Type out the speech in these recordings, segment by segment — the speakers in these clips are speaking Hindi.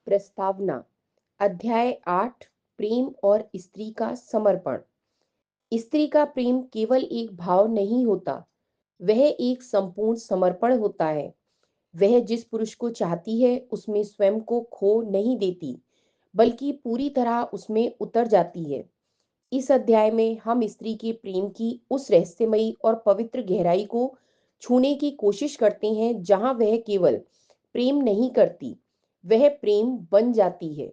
प्रस्तावना। अध्याय 8। प्रेम और स्त्री का समर्पण। स्त्री का प्रेम केवल एक भाव नहीं होता, वह एक संपूर्ण समर्पण होता है। वह जिस पुरुष को चाहती है उसमें स्वयं को खो नहीं देती, बल्कि पूरी तरह उसमें उतर जाती है। इस अध्याय में हम स्त्री के प्रेम की उस रहस्यमयी और पवित्र गहराई को छूने की कोशिश करते हैं जहां वह केवल प्रेम नहीं करती, वह प्रेम बन जाती है।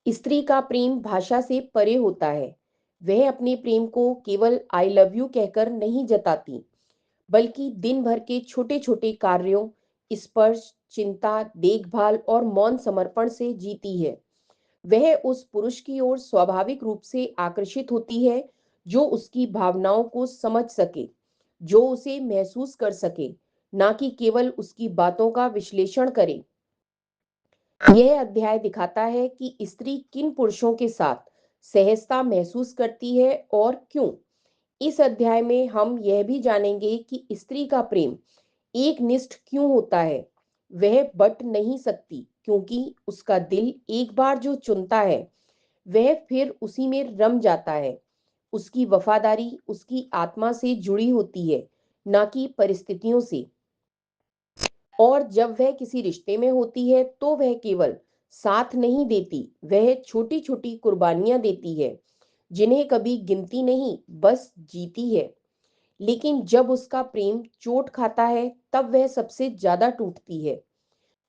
स्त्री का प्रेम भाषा से परे होता है। वह अपने प्रेम को केवल आई लव यू कहकर नहीं जताती, बल्कि दिन भर के छोटे छोटे कार्यों, स्पर्श, चिंता, देखभाल और मौन समर्पण से जीती है। वह उस पुरुष की ओर स्वाभाविक रूप से आकर्षित होती है जो उसकी भावनाओं को समझ सके, जो उसे महसूस कर सके, ना कि केवल उसकी बातों का विश्लेषण करे। यह अध्याय दिखाता है कि स्त्री किन पुरुषों के साथ सहजता महसूस करती है और क्यों। इस अध्याय में हम यह भी जानेंगे कि स्त्री का प्रेम एक निष्ठ क्यों होता है। वह बट नहीं सकती क्योंकि उसका दिल एक बार जो चुनता है वह फिर उसी में रम जाता है। उसकी वफादारी उसकी आत्मा से जुड़ी होती है, ना कि परिस्थितियों से। और जब वह किसी रिश्ते में होती है तो वह केवल साथ नहीं देती, वह छोटी छोटी कुर्बानियां देती है जिन्हें कभी गिनती नहीं, बस जीती है। लेकिन जब उसका प्रेम चोट खाता है तब वह सबसे ज्यादा टूटती है,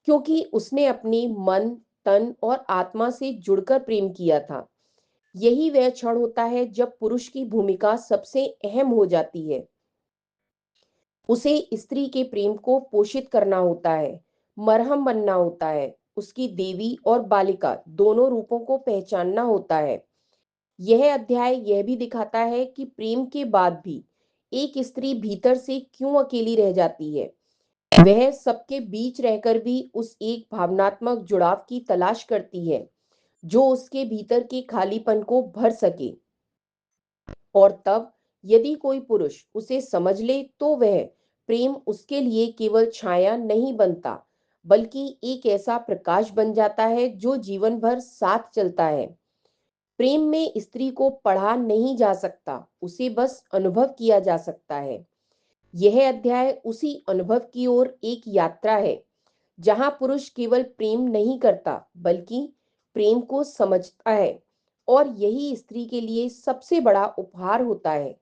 क्योंकि उसने अपने मन, तन और आत्मा से जुड़कर प्रेम किया था। यही वह क्षण होता है जब पुरुष की भूमिका सबसे अहम हो जाती है। उसे स्त्री के प्रेम को पोषित करना होता है, मरहम बनना होता है, उसकी देवी और बालिका दोनों रूपों को पहचानना होता है। यह अध्याय यह भी दिखाता है कि प्रेम के बाद भी एक स्त्री भीतर से क्यों अकेली रह जाती है। वह सबके बीच रहकर भी उस एक भावनात्मक जुड़ाव की तलाश करती है जो उसके भीतर के खालीपन को भर सके। और तब यदि कोई पुरुष उसे समझ ले तो वह प्रेम उसके लिए केवल छाया नहीं बनता, बल्कि एक ऐसा प्रकाश बन जाता है जो जीवन भर साथ चलता है। प्रेम में स्त्री को पढ़ा नहीं जा सकता, उसे बस अनुभव किया जा सकता है। यह अध्याय उसी अनुभव की ओर एक यात्रा है, जहां पुरुष केवल प्रेम नहीं करता, बल्कि प्रेम को समझता है। और यही स्त्री के लिए सबसे बड़ा उपहार होता है,